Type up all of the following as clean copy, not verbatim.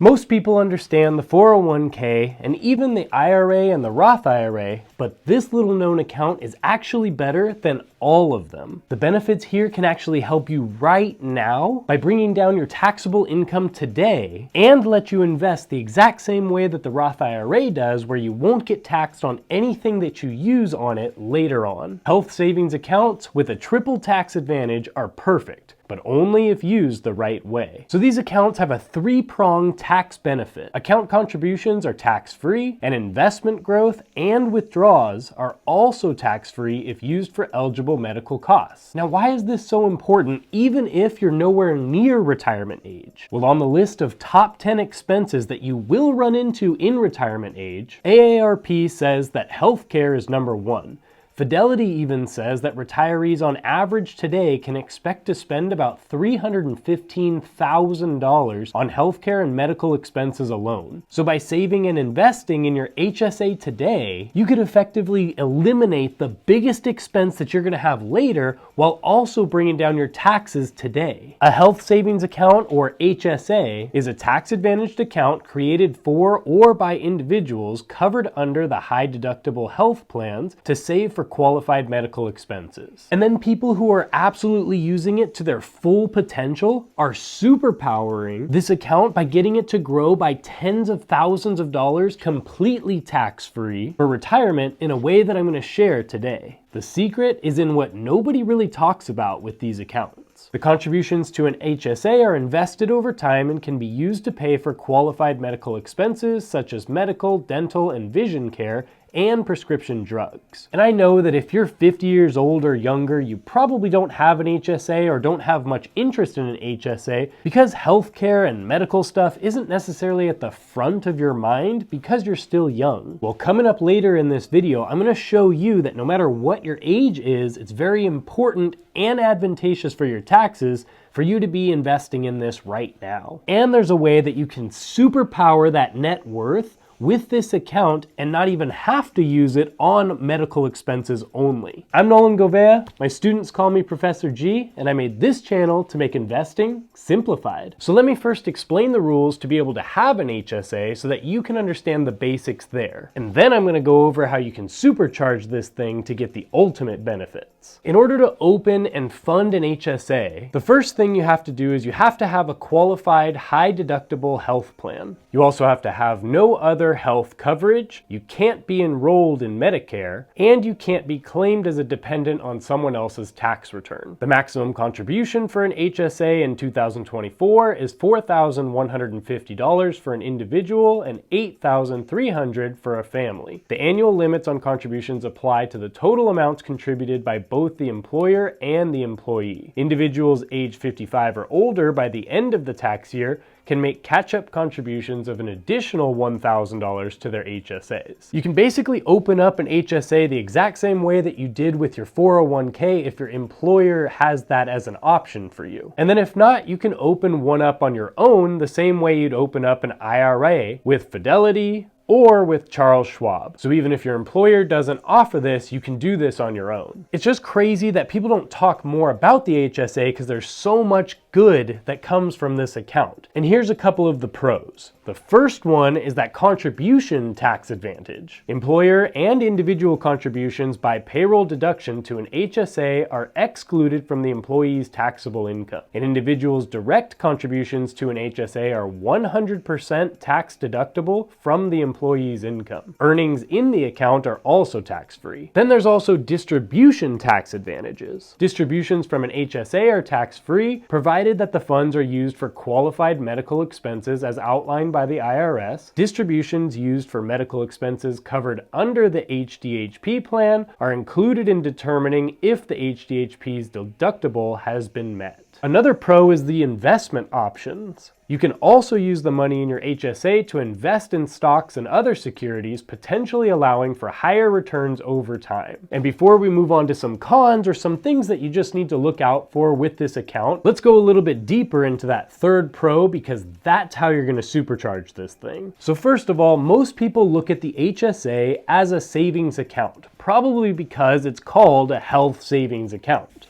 Most people understand the 401k and even the IRA and the Roth IRA, but this little known account is actually better than all of them. The benefits here can actually help you right now by bringing down your taxable income today and let you invest the exact same way that the Roth IRA does, where you won't get taxed on anything that you use on it later on. Health savings accounts with a triple tax advantage are perfect, but only if used the right way. So these accounts have a three-pronged tax benefit. Account contributions are tax-free, and investment growth and withdrawals are also tax-free if used for eligible medical costs. Now, why is this so important even if you're nowhere near retirement age? Well, on the list of top 10 expenses that you will run into in retirement age, AARP says that healthcare is number one. Fidelity even says that retirees on average today can expect to spend about $315,000 on healthcare and medical expenses alone. So by saving and investing in your HSA today, you could effectively eliminate the biggest expense that you're going to have later while also bringing down your taxes today. A health savings account, or HSA, is a tax-advantaged account created for or by individuals covered under the high deductible health plans to save for qualified medical expenses. And then people who are absolutely using it to their full potential are superpowering this account by getting it to grow by tens of thousands of dollars completely tax-free for retirement in a way that I'm going to share today. The secret is in what nobody really talks about with these accounts. The contributions to an HSA are invested over time and can be used to pay for qualified medical expenses such as medical, dental, and vision care, and prescription drugs. And I know that if you're 50 years old or younger, you probably don't have an HSA or don't have much interest in an HSA because healthcare and medical stuff isn't necessarily at the front of your mind because you're still young. Well, coming up later in this video, I'm gonna show you that no matter what your age is, it's very important and advantageous for your taxes for you to be investing in this right now. And there's a way that you can superpower that net worth with this account and not even have to use it on medical expenses only. I'm Nolan Govea. My students call me Professor G, and I made this channel to make investing simplified. So let me first explain the rules to be able to have an HSA so that you can understand the basics there. And then I'm going to go over how you can supercharge this thing to get the ultimate benefits. In order to open and fund an HSA, the first thing you have to do is you have to have a qualified high deductible health plan. You also have to have no other health coverage, you can't be enrolled in Medicare, and you can't be claimed as a dependent on someone else's tax return. The maximum contribution for an HSA in 2024 is $4,150 for an individual and $8,300 for a family. The annual limits on contributions apply to the total amounts contributed by both the employer and the employee. Individuals age 55 or older by the end of the tax year can make catch-up contributions of an additional $1,000 to their HSAs. You can basically open up an HSA the exact same way that you did with your 401k if your employer has that as an option for you. And then if not, you can open one up on your own the same way you'd open up an IRA with Fidelity or with Charles Schwab. So even if your employer doesn't offer this, you can do this on your own. It's just crazy that people don't talk more about the HSA because there's so much good that comes from this account. And here's a couple of the pros. The first one is that contribution tax advantage. Employer and individual contributions by payroll deduction to an HSA are excluded from the employee's taxable income. An individual's direct contributions to an HSA are 100% tax deductible from the employee's income. Earnings in the account are also tax-free. Then there's also distribution tax advantages. Distributions from an HSA are tax-free, provided that the funds are used for qualified medical expenses as outlined by the IRS. Distributions used for medical expenses covered under the HDHP plan are included in determining if the HDHP's deductible has been met. Another pro is the investment options. You can also use the money in your HSA to invest in stocks and other securities, potentially allowing for higher returns over time. And before we move on to some cons or some things that you just need to look out for with this account, let's go a little bit deeper into that third pro because that's how you're going to supercharge this thing. So first of all, most people look at the HSA as a savings account, probably because it's called a health savings account.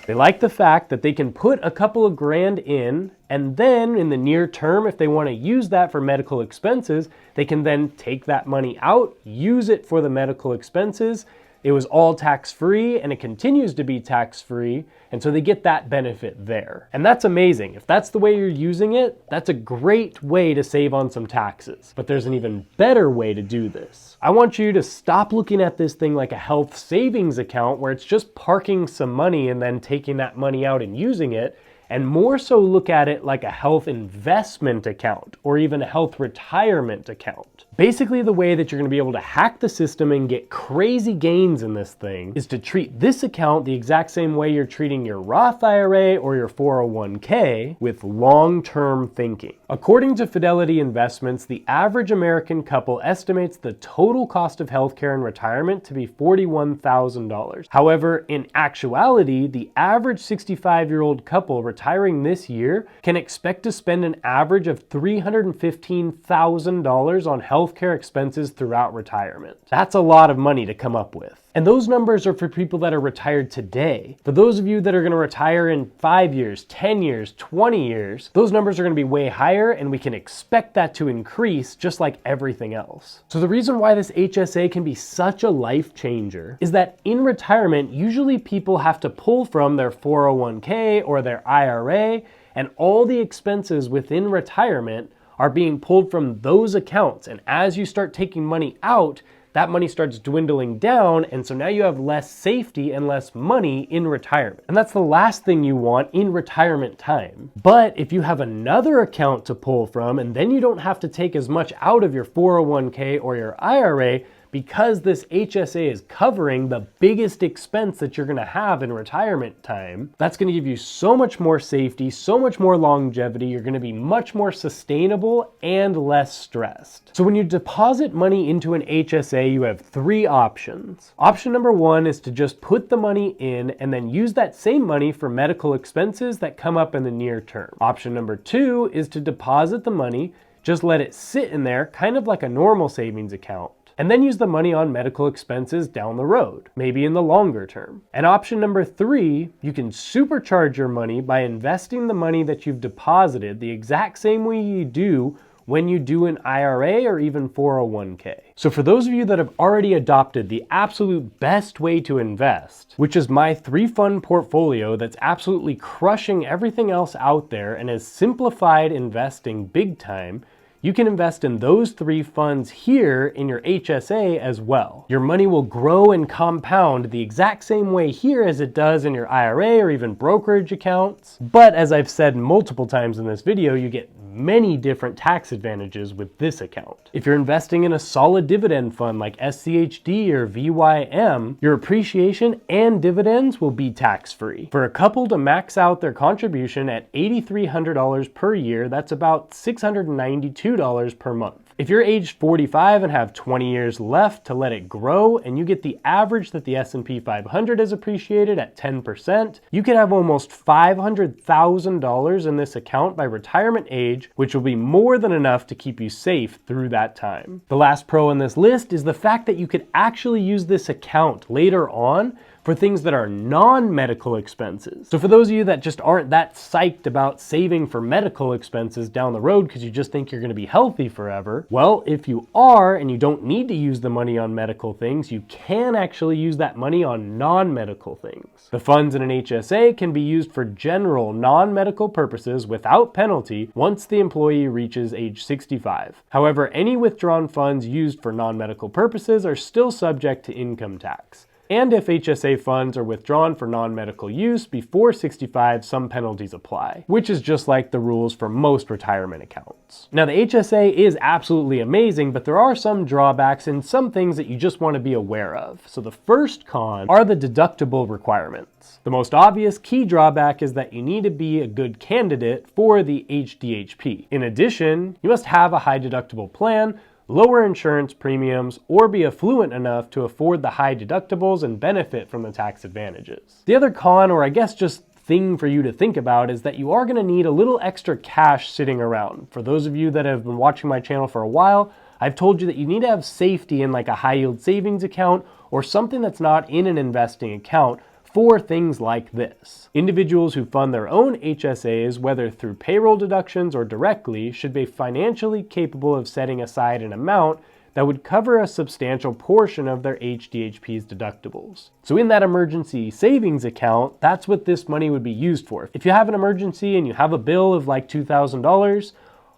They like the fact that they can put a couple of grand in, and then in the near term, if they want to use that for medical expenses, they can then take that money out, use it for the medical expenses. It was all tax-free, and it continues to be tax-free, and so they get that benefit there. And that's amazing. If that's the way you're using it, that's a great way to save on some taxes. But there's an even better way to do this. I want you to stop looking at this thing like a health savings account where it's just parking some money and then taking that money out and using it, and more so look at it like a health investment account or even a health retirement account. Basically, the way that you're going to be able to hack the system and get crazy gains in this thing is to treat this account the exact same way you're treating your Roth IRA or your 401k, with long-term thinking. According to Fidelity Investments, the average American couple estimates the total cost of healthcare and retirement to be $41,000. However, in actuality, the average 65-year-old couple retiring this year can expect to spend an average of $315,000 on healthcare expenses throughout retirement. That's a lot of money to come up with. And those numbers are for people that are retired today. For those of you that are going to retire in 5 years, 10 years, 20 years, those numbers are going to be way higher, and we can expect that to increase just like everything else. So the reason why this HSA can be such a life changer is that in retirement, usually people have to pull from their 401k or their IRA, and all the expenses within retirement are being pulled from those accounts. And as you start taking money out, that money starts dwindling down, and so now you have less safety and less money in retirement. And that's the last thing you want in retirement time. But if you have another account to pull from, and then you don't have to take as much out of your 401k or your IRA, because this HSA is covering the biggest expense that you're gonna have in retirement time, that's gonna give you so much more safety, so much more longevity. You're gonna be much more sustainable and less stressed. So when you deposit money into an HSA, you have three options. Option number one is to just put the money in and then use that same money for medical expenses that come up in the near term. Option number two is to deposit the money, just let it sit in there, kind of like a normal savings account, and then use the money on medical expenses down the road, maybe in the longer term. And option number three, you can supercharge your money by investing the money that you've deposited the exact same way you do when you do an IRA or even 401k. So for those of you that have already adopted the absolute best way to invest, which is my 3-fund portfolio that's absolutely crushing everything else out there and has simplified investing big time, you can invest in those 3 funds here in your HSA as well. Your money will grow and compound the exact same way here as it does in your IRA or even brokerage accounts. But as I've said multiple times in this video, you get many different tax advantages with this account. If you're investing in a solid dividend fund like SCHD or VYM, your appreciation and dividends will be tax-free. For a couple to max out their contribution at $8,300 per year, that's about $692 per month. If you're aged 45 and have 20 years left to let it grow, and you get the average that the S&P 500 has appreciated at 10%, you could have almost $500,000 in this account by retirement age, which will be more than enough to keep you safe through that time. The last pro on this list is the fact that you could actually use this account later on for things that are non-medical expenses. So for those of you that just aren't that psyched about saving for medical expenses down the road because you just think you're gonna be healthy forever, well, if you are and you don't need to use the money on medical things, you can actually use that money on non-medical things. The funds in an HSA can be used for general non-medical purposes without penalty once the employee reaches age 65. However, any withdrawn funds used for non-medical purposes are still subject to income tax. And if HSA funds are withdrawn for non-medical use before 65, some penalties apply, which is just like the rules for most retirement accounts. Now, the HSA is absolutely amazing, but there are some drawbacks and some things that you just want to be aware of. So the first con are the deductible requirements. The most obvious key drawback is that you need to be a good candidate for the HDHP. In addition, you must have a high deductible plan, lower insurance premiums, or be affluent enough to afford the high deductibles and benefit from the tax advantages. The other con, or I guess just thing for you to think about, is that you are going to need a little extra cash sitting around. For those of you that have been watching my channel for a while, I've told you that you need to have safety in like a high yield savings account or something that's not in an investing account for things like this. Individuals who fund their own HSAs, whether through payroll deductions or directly, should be financially capable of setting aside an amount that would cover a substantial portion of their HDHP's deductibles. So in that emergency savings account, that's what this money would be used for. If you have an emergency and you have a bill of like $2,000,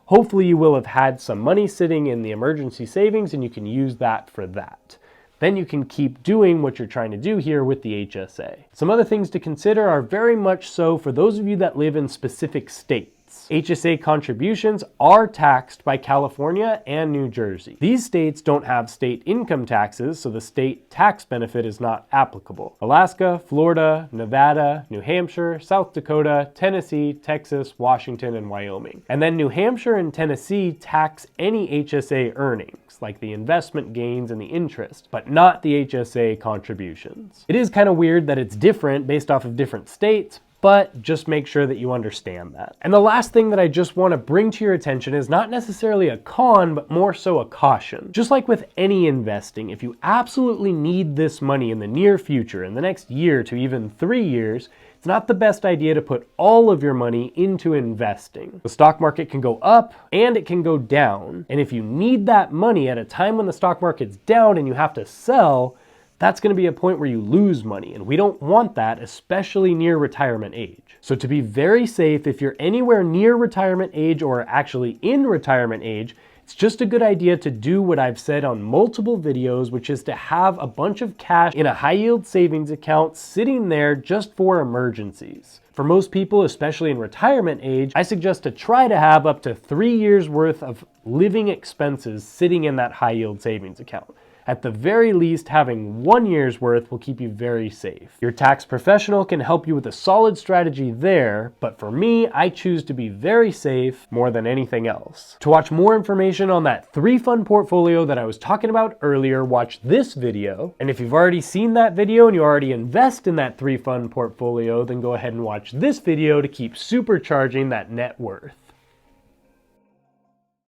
hopefully you will have had some money sitting in the emergency savings and you can use that for that. Then you can keep doing what you're trying to do here with the HSA. Some other things to consider are very much so for those of you that live in specific states. HSA contributions are taxed by California and New Jersey. These states don't have state income taxes, so the state tax benefit is not applicable. Alaska, Florida, Nevada, New Hampshire, South Dakota, Tennessee, Texas, Washington, and Wyoming. And then New Hampshire and Tennessee tax any HSA earnings, like the investment gains and the interest, but not the HSA contributions. It is kind of weird that it's different based off of different states, but just make sure that you understand that. And the last thing that I just want to bring to your attention is not necessarily a con, but more so a caution. Just like with any investing, if you absolutely need this money in the near future, in the next year to even 3 years, it's not the best idea to put all of your money into investing. The stock market can go up and it can go down. And if you need that money at a time when the stock market's down and you have to sell, that's going to be a point where you lose money, and we don't want that, especially near retirement age. So to be very safe, if you're anywhere near retirement age or actually in retirement age, it's just a good idea to do what I've said on multiple videos, which is to have a bunch of cash in a high yield savings account sitting there just for emergencies. For most people, especially in retirement age, I suggest to try to have up to 3 years worth of living expenses sitting in that high yield savings account. At the very least, having 1 year's worth will keep you very safe. Your tax professional can help you with a solid strategy there, but for me, I choose to be very safe more than anything else. To watch more information on that 3-fund portfolio that I was talking about earlier, watch this video. And if you've already seen that video and you already invest in that 3-fund portfolio, then go ahead and watch this video to keep supercharging that net worth.